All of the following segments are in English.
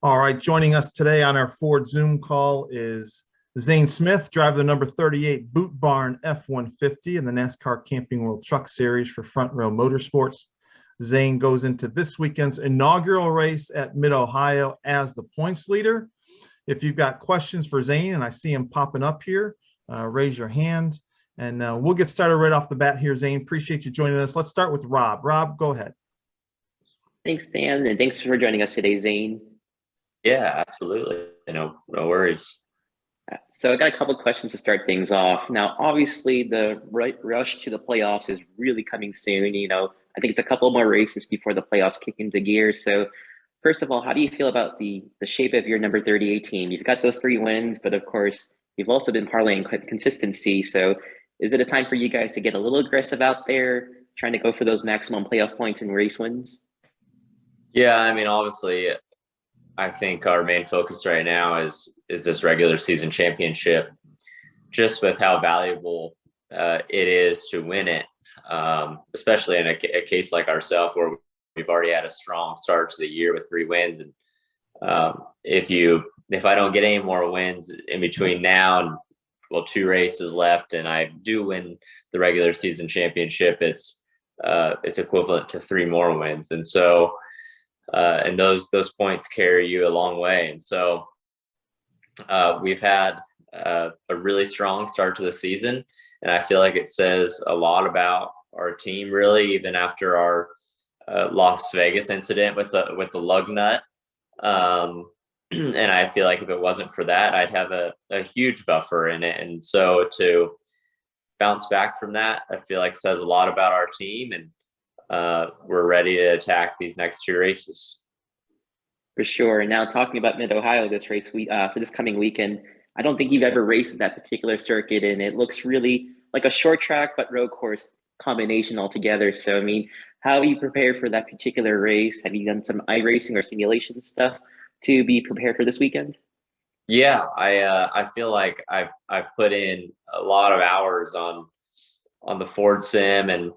All right, joining us today on our Ford Zoom call is Zane Smith, driver the number 38 Boot Barn F-150 in the NASCAR Camping World Truck Series for Front Row Motorsports. Zane goes into this weekend's inaugural race at MidOhio as the points leader. If you've got questions for Zane, and I see him popping up here, raise your hand, and we'll get started right off the bat here, Zane. Appreciate you joining us. Let's start with Rob. Rob, go ahead. Thanks, Dan, and thanks for joining us today, Zane. Yeah, absolutely. No worries. So I got a couple of questions to start things off. Now, obviously, the rush to the playoffs is really coming soon. I think it's a couple more races before the playoffs kick into gear. So first of all, how do you feel about the shape of your number 38 team? You've got those 3 wins, but of course, you've also been parlaying consistency. So is it a time for you guys to get a little aggressive out there, trying to go for those maximum playoff points and race wins? Yeah, I mean, obviously, I think our main focus right now is this regular season championship, just with how valuable it is to win it, especially in a case like ourselves where we've already had a strong start to the year with 3 wins. And if I don't get any more wins in between now and 2 races left, and I do win the regular season championship, it's equivalent to 3 more wins, and so. And those points carry you a long way. And so we've had a really strong start to the season, and I feel like it says a lot about our team, really, even after our Las Vegas incident with the lug nut. And I feel like if it wasn't for that, I'd have a huge buffer in it. And so to bounce back from that, I feel like says a lot about our team, and we're ready to attack these next 2 races. For sure. Now, talking about MidOhio, this race for this coming weekend, I don't think you've ever raced that particular circuit, and it looks really like a short track but road course combination altogether. So, I mean, how have you prepared for that particular race? Have you done some iRacing or simulation stuff to be prepared for this weekend? Yeah, I feel like I've put in a lot of hours on the Ford sim, and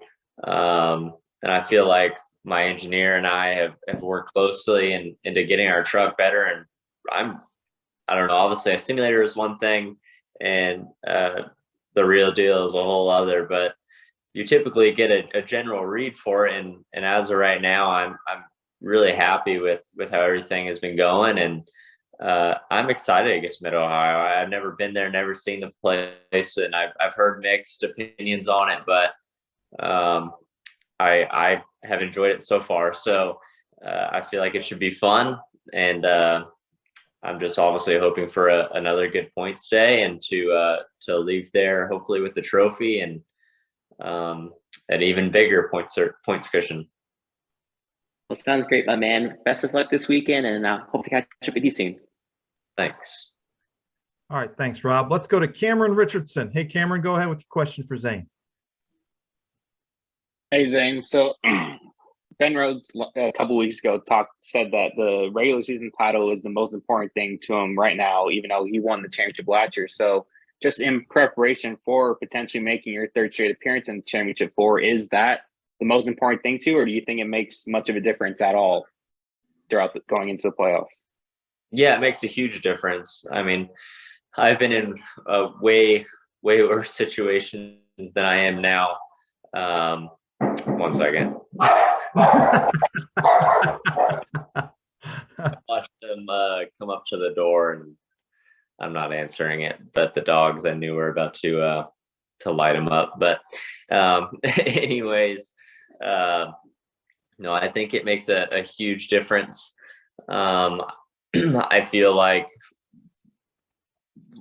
I feel like my engineer and I have worked closely into getting our truck better. And I don't know, obviously a simulator is one thing, and the real deal is a whole other, but you typically get a general read for it. And as of right now, I'm really happy with how everything has been going. And I'm excited against MidOhio. I've never been there, never seen the place, and I've heard mixed opinions on it, but I have enjoyed it so far. So I feel like it should be fun, and I'm just obviously hoping for another good points day, and to leave there hopefully with the trophy and an even bigger points cushion. Well, sounds great, my man. Best of luck this weekend, and I hope to catch up with you soon. Thanks. All right, thanks, Rob. Let's go to Cameron Richardson. Hey, Cameron, go ahead with your question for Zane. Hey, Zane. So Ben Rhodes a couple weeks ago said that the regular season title is the most important thing to him right now, even though he won the championship last year. So just in preparation for potentially making your 3rd straight appearance in championship 4, is that the most important thing too, or do you think it makes much of a difference at all throughout going into the playoffs? Yeah, it makes a huge difference. I mean, I've been in way worse situations than I am now. 1 second. I watched them come up to the door, and I'm not answering it, but the dogs I knew were about to light them up. But anyways, no, I think it makes a huge difference. I feel like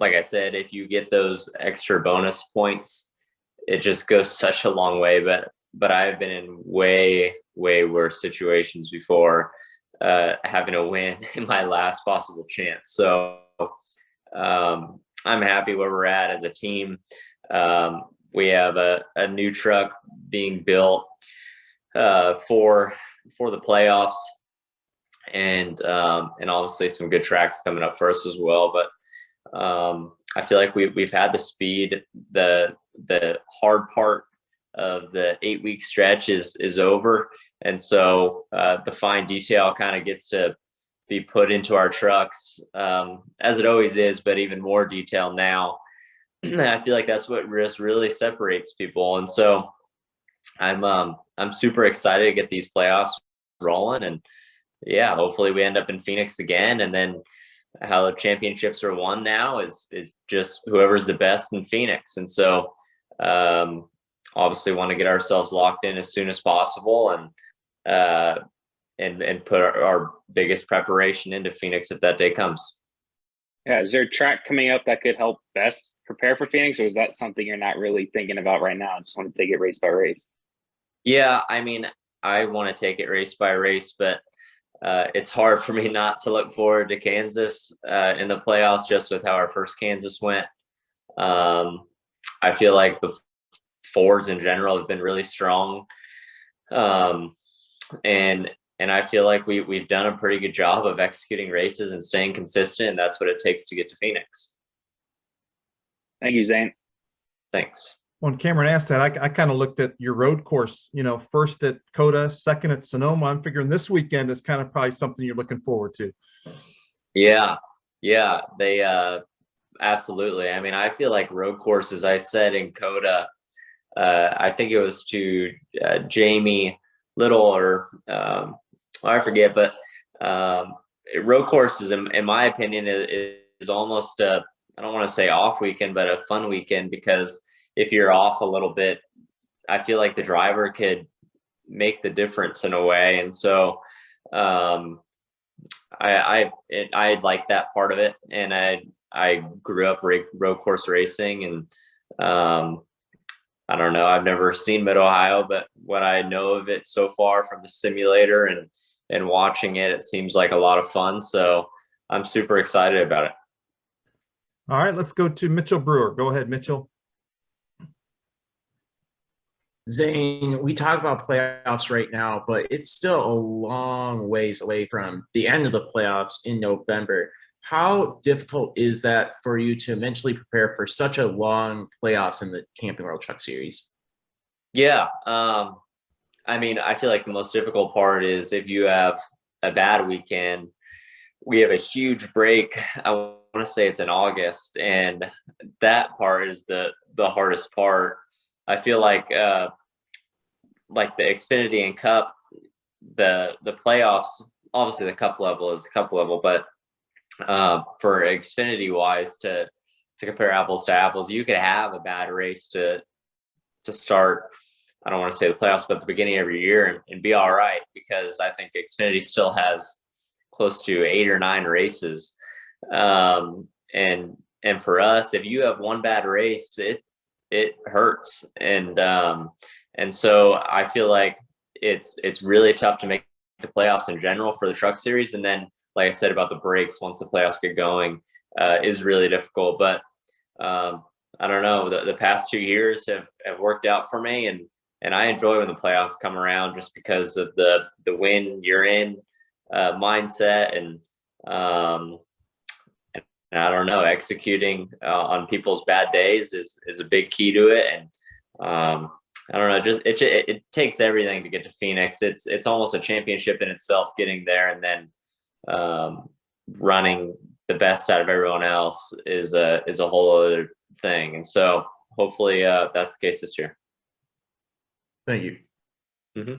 I said, if you get those extra bonus points, it just goes such a long way. But I've been in way worse situations before, having a win in my last possible chance. So I'm happy where we're at as a team. We have a new truck being built for the playoffs, and obviously some good tracks coming up for us as well. But I feel like we've had the speed. The hard part of the 8-week stretch is over, and so the fine detail kind of gets to be put into our trucks, as it always is, but even more detail now. I feel like that's what just really separates people. And so I'm super excited to get these playoffs rolling, and yeah, hopefully we end up in Phoenix again. And then how the championships are won now is just whoever's the best in Phoenix. And so obviously want to get ourselves locked in as soon as possible, and put our biggest preparation into Phoenix if that day comes. Yeah, is there a track coming up that could help best prepare for Phoenix, or is that something you're not really thinking about right now? Just want to take it race by race. Yeah, I mean, I want to take it race by race, but it's hard for me not to look forward to Kansas in the playoffs, just with how our first Kansas went. I feel like the Fords in general have been really strong, and I feel like we've done a pretty good job of executing races and staying consistent, and that's what it takes to get to Phoenix. Thank you, Zane. Thanks. When Cameron asked that, I kind of looked at your road course, first at Coda, second at Sonoma. I'm figuring this weekend is kind of probably something you're looking forward to. Yeah, they absolutely. I mean, I feel like road courses, I said in Coda, I think it was to Jamie Little, or I forget, but road courses, in my opinion, is almost I don't want to say off weekend, but a fun weekend, because if you're off a little bit, I feel like the driver could make the difference in a way. And so I like that part of it. And I grew up road course racing, and I don't know, I've never seen MidOhio, but what I know of it so far from the simulator and watching it, it seems like a lot of fun. So I'm super excited about it. All right, let's go to Mitchell Brewer. Go ahead, Mitchell. Zane, we talk about playoffs right now, but it's still a long ways away from the end of the playoffs in November. How difficult is that for you to mentally prepare for such a long playoffs in the Camping World Truck Series? Yeah. I mean, I feel like the most difficult part is if you have a bad weekend. We have a huge break. I want to say it's in August, and that part is the hardest part. I feel like the Xfinity and Cup, the playoffs, obviously the Cup level is the Cup level, but for Xfinity wise, to compare apples to apples, you could have a bad race to start. I don't want to say the playoffs, but the beginning of your year, and be all right, because I think Xfinity still has close to 8 or 9 races. And for us, if you have one bad race, it hurts. And so I feel like it's really tough to make the playoffs in general for the Truck Series. And then, like I said about the breaks, once the playoffs get going, is really difficult. But I don't know, the past 2 years have worked out for me, and I enjoy when the playoffs come around, just because of the win you're in mindset, and I don't know, executing on people's bad days is a big key to it. And I don't know, just it takes everything to get to Phoenix. It's almost a championship in itself, getting there, and then running the best out of everyone else is a whole other thing. And so hopefully that's the case this year. Thank you. Mm-hmm.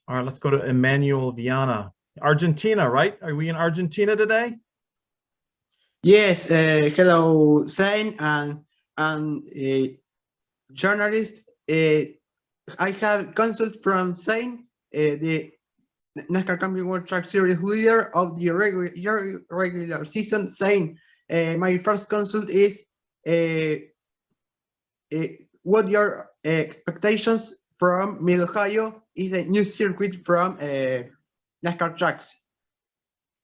All right, let's go to Emmanuel Viana. Argentina, right? Are we in Argentina today? Yes. Hello, Zane and journalist. I have consult from Zane, the NASCAR Camping World Truck Series leader of the regular season. Zane, my first consult is what your expectations from MidOhio is a new circuit from NASCAR trucks.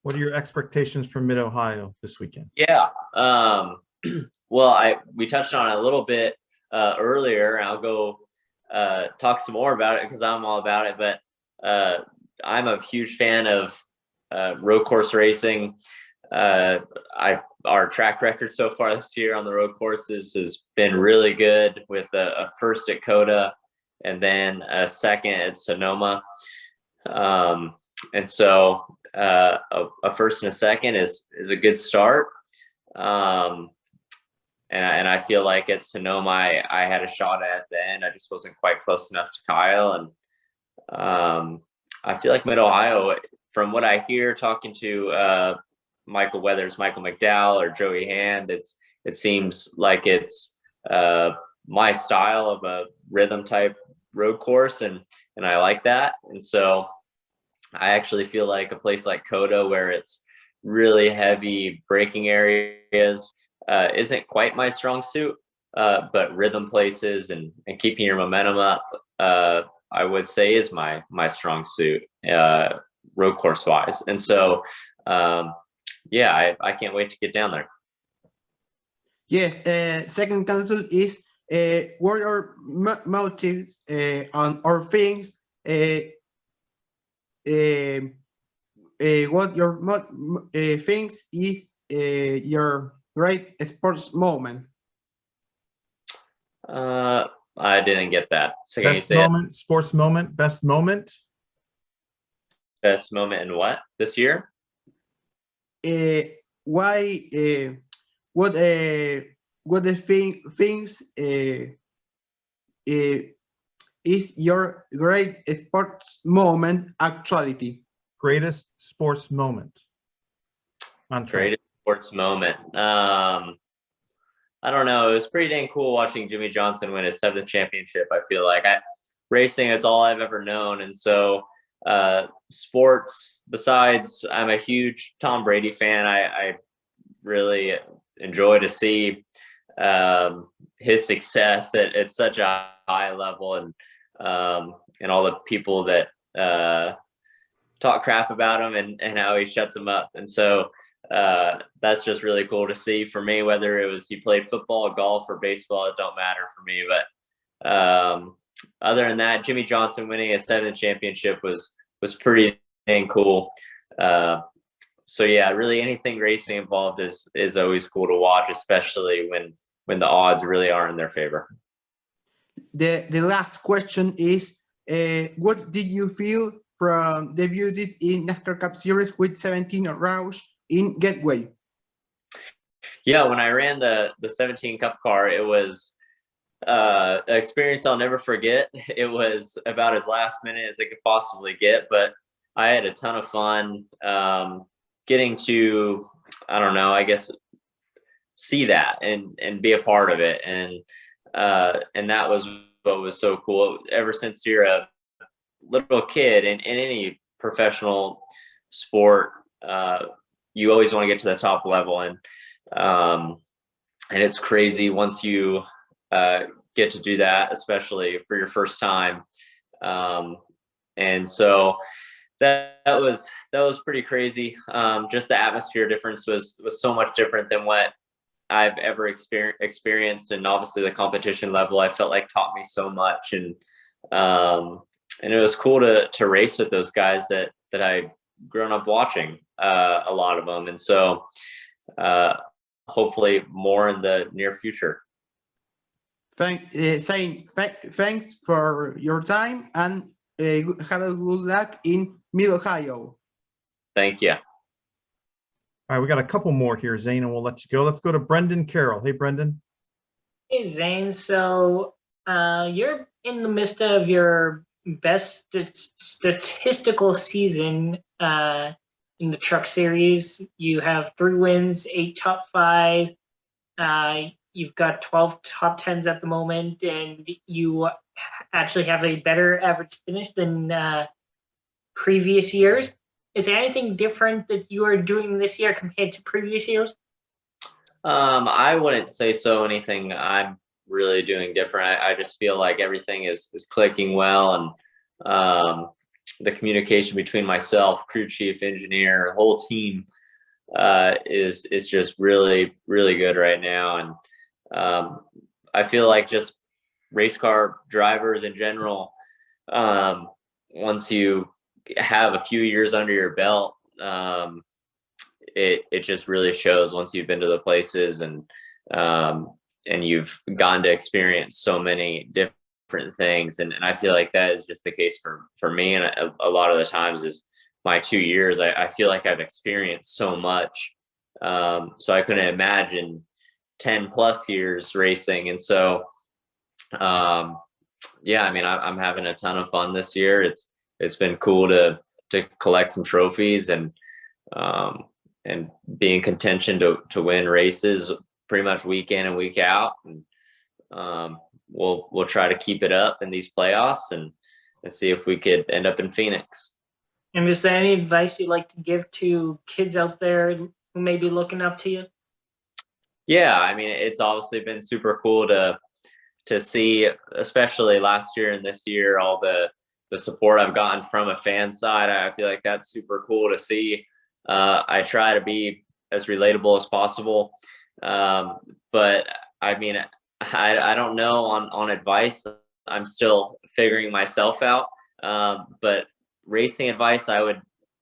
What are your expectations from MidOhio this weekend? Yeah. Well, we touched on it a little bit earlier, and I'll go talk some more about it because I'm all about it. But I'm a huge fan of road course racing. Our track record so far this year on the road courses has been really good, with a first at Coda and then a second at Sonoma. And so a first and a second is a good start. And I feel like at Sonoma, I had a shot at the end. I just wasn't quite close enough to Kyle. And I feel like MidOhio, from what I hear talking to Michael, whether it's Michael McDowell or Joey Hand, it seems like it's my style of a rhythm type road course, and I like that. And so I actually feel like a place like Coda, where it's really heavy braking areas, isn't quite my strong suit, but rhythm places and keeping your momentum up, I would say is my strong suit, road course wise. And so, yeah, I can't wait to get down there. Yes, second council is what are motives on or things, what your things is your great sports moment. I didn't get that. So can you Best say it? moment, sports moment, best moment. Best moment in what this year? Why? What the things is your great sports moment actuality? Greatest sports moment on track. Greatest sports moment. I don't know. It was pretty dang cool watching Jimmy Johnson win his 7th championship. I feel like racing is all I've ever known. And so sports, besides I'm a huge Tom Brady fan, I really enjoy to see his success at such a high level, and all the people that talk crap about him and how he shuts them up. And so that's just really cool to see for me, whether it was he played football, golf, or baseball, it don't matter for me. But other than that, Jimmy Johnson winning a 7th championship was pretty dang cool. So yeah, really anything racing involved is always cool to watch, especially when the odds really are in their favor. The last question is, what did you feel from debuted in NASCAR Cup Series with 17 rounds in Gateway? Yeah, when I ran the 17 Cup car, it was an experience I'll never forget. It was about as last minute as it could possibly get, but I had a ton of fun getting to, I don't know, I guess, see that and be a part of it. And that was what was so cool. Ever since you're a little kid in any professional sport, you always want to get to the top level. And it's crazy once you get to do that, especially for your first time. And so that was pretty crazy. Just the atmosphere difference was so much different than what I've ever experienced, and obviously the competition level I felt like taught me so much, and it was cool to race with those guys that I've grown up watching, a lot of them, and so hopefully more in the near future. Thanks for your time, and have a good luck in MidOhio. Thank you. All right, we got a couple more here, Zane, and we'll let you go. Let's go to Brendan Carroll. Hey, Brendan. Hey, Zane. So you're in the midst of your best statistical season in the truck series. You have 3 wins, 8 top 5. You've got 12 top 10s at the moment, and you actually have a better average finish than previous years. Is there anything different that you are doing this year compared to previous years? I wouldn't say so. Anything I'm really doing different. I just feel like everything is clicking well, and the communication between myself, crew chief, engineer, the whole team is just really, really good right now. And I feel like just race car drivers in general, once you have a few years under your belt, it just really shows once you've been to the places and you've gotten to experience so many different things. And I feel like that is just the case for me. And a lot of the times is my 2 years, I feel like I've experienced so much. So I couldn't imagine 10 plus years racing. And so, yeah, I mean, I'm having a ton of fun this year. It's been cool to collect some trophies and be in contention to win races pretty much week in and week out. And we'll try to keep it up in these playoffs and see if we could end up in Phoenix. And is there any advice you'd like to give to kids out there who may be looking up to you? Yeah, I mean, it's obviously been super cool to see, especially last year and this year, all the support I've gotten from a fan side. I feel like that's super cool to see. I try to be as relatable as possible. But I mean, I don't know on advice. I'm still figuring myself out. But racing advice,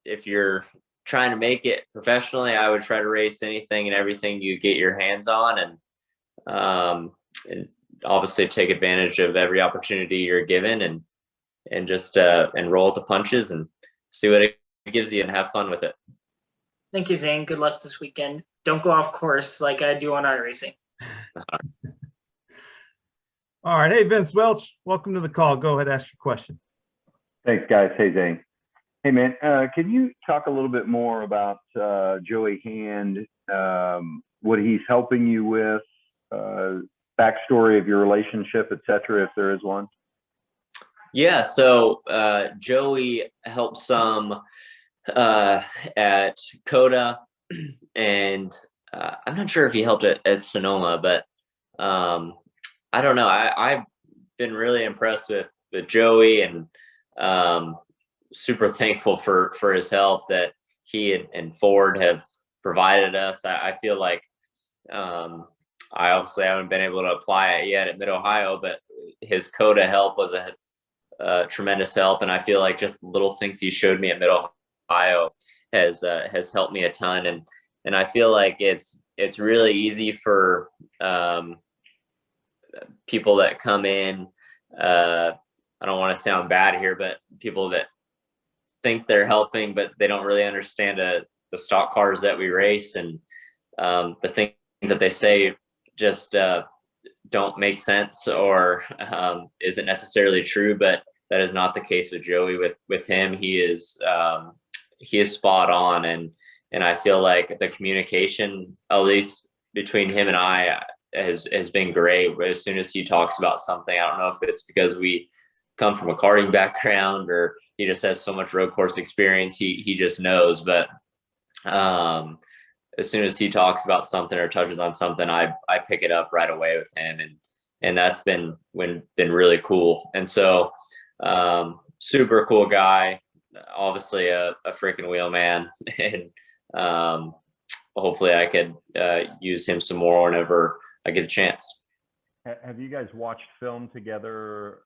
if you're trying to make it professionally, I would try to race anything and everything you get your hands on, and obviously take advantage of every opportunity you're given, and just and roll with the punches and see what it gives you and have fun with it. Thank you, Zane. Good luck this weekend. Don't go off course like I do on iRacing. All right. Hey, Vince Welch, welcome to the call. Go ahead, ask your question. Thanks, guys. Hey, Zane. Hey, man, can you talk a little bit more about Joey Hand, what he's helping you with, backstory of your relationship, et cetera, if there is one? Yeah, so Joey helped some at Coda, and I'm not sure if he helped at Sonoma, but I don't know. I've been really impressed with Joey, and super thankful for his help that he and Ford have provided us. I feel like I obviously haven't been able to apply it yet at MidOhio, but his Coda help was a tremendous help, and I feel like just little things he showed me at MidOhio has helped me a ton, and I feel like it's really easy for people that come in. I don't want to sound bad here, but people that think they're helping, but they don't really understand the stock cars that we race, and the things that they say just don't make sense or isn't necessarily true. But that is not the case with Joey. With him, he is spot on, and I feel like the communication, at least between him and I, has been great. As soon as he talks about something, I don't know if it's because we come from a karting background or he just has so much road course experience, he just knows. But as soon as he talks about something or touches on something, I pick it up right away with him, and that's been really cool. And so super cool guy, obviously a freaking wheel man, and hopefully I could use him some more whenever I get a chance. Have you guys watched film together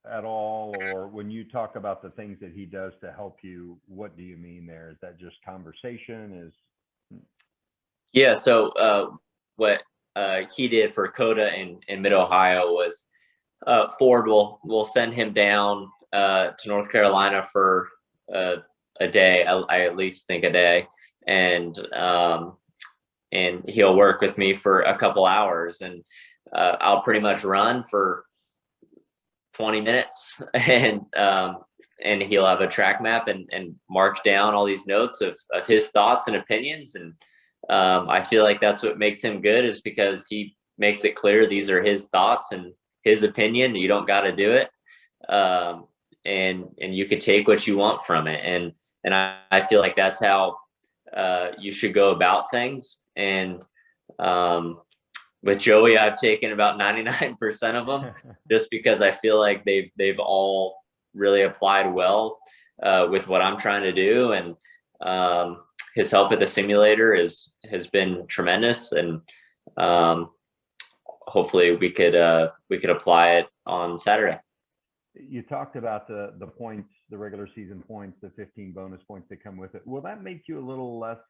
at all, or when you talk about the things that he does to help you, what do you mean there? Is that just conversation? Yeah, so what he did for Coda in MidOhio was Ford will send him down to North Carolina for a day, I at least think a day, and he'll work with me for a couple hours, and I'll pretty much run for 20 minutes, and he'll have a track map and mark down all these notes of his thoughts and opinions. And I feel like that's what makes him good, is because he makes it clear these are his thoughts and his opinion. You don't got to do it, and you could take what you want from it. And I feel like that's how you should go about things. And with Joey, I've taken about 99% of them, just because I feel like they've all really applied well with what I'm trying to do. And his help at the simulator has been tremendous, and hopefully we could apply it on Saturday. You talked about the points, the regular season points, the 15 bonus points that come with it. Will that make you a little less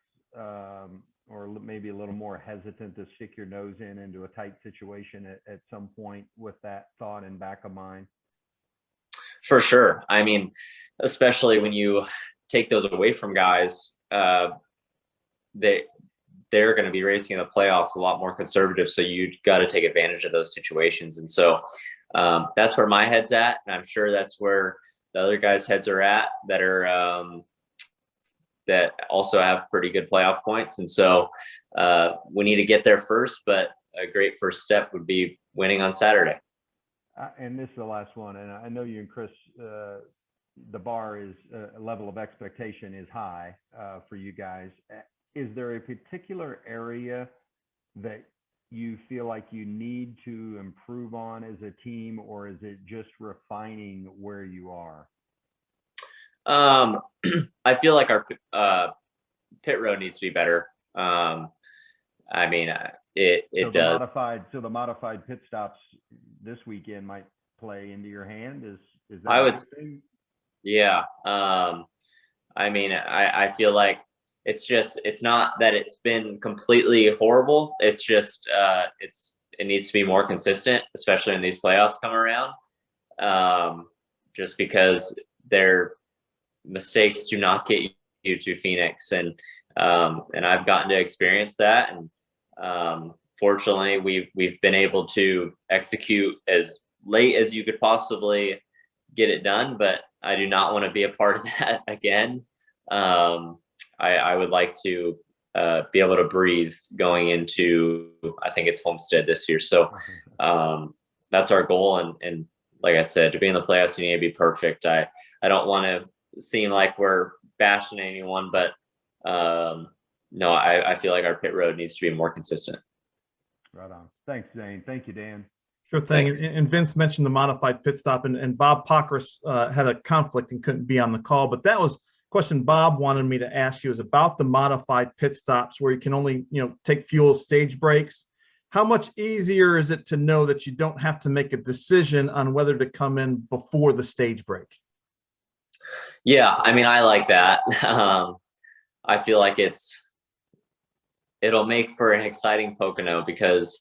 or maybe a little more hesitant to stick your nose into a tight situation at some point with that thought in back of mind? For sure. I mean, especially when you take those away from guys, they're going to be racing in the playoffs a lot more conservative. So you got to take advantage of those situations. And so that's where my head's at. And I'm sure that's where the other guys' heads are at that are, that also have pretty good playoff points. And so we need to get there first, but a great first step would be winning on Saturday. And this is the last one. And I know you and Chris, the bar is level of expectation is high for you guys. Is there a particular area that you feel like you need to improve on as a team, or is it just refining where you are? I feel like our pit road needs to be better. I mean, it so does. The modified pit stops this weekend might play into your hand. Is that I would, thing? Yeah. I mean, I feel like it's not that it's been completely horrible. It's just it needs to be more consistent, especially when these playoffs come around. Just because their mistakes do not get you to Phoenix, and I've gotten to experience that. And fortunately, we've been able to execute as late as you could possibly get it done, but I do not want to be a part of that again. I would like to be able to breathe going into, I think it's Homestead this year. So that's our goal. And like I said, to be in the playoffs, you need to be perfect. I don't want to seem like we're bashing anyone, but no, I feel like our pit road needs to be more consistent. Right on. Thanks, Zane. Thank you, Dan. Sure thing. Thanks. And Vince mentioned the modified pit stop, and Bob Pockris had a conflict and couldn't be on the call. But that was a question Bob wanted me to ask you, is about the modified pit stops where you can only, take fuel stage breaks. How much easier is it to know that you don't have to make a decision on whether to come in before the stage break? Yeah, I mean, I like that. I feel like it'll make for an exciting Pocono because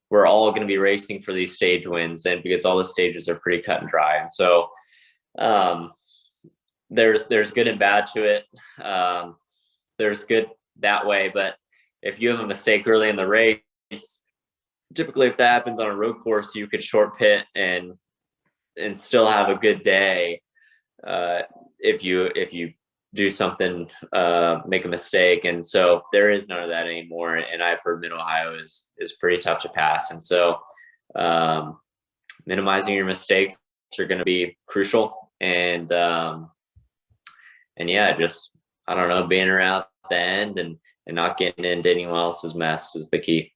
we're all going to be racing for these stage wins, and because all the stages are pretty cut and dry. And so there's good and bad to it. There's good that way, but if you have a mistake early in the race, typically if that happens on a road course, you could short pit and still have a good day. If you do something, make a mistake. And so there is none of that anymore. And I've heard MidOhio is pretty tough to pass. And so minimizing your mistakes are going to be crucial. And yeah, just, I don't know, being around the end and not getting into anyone else's mess is the key.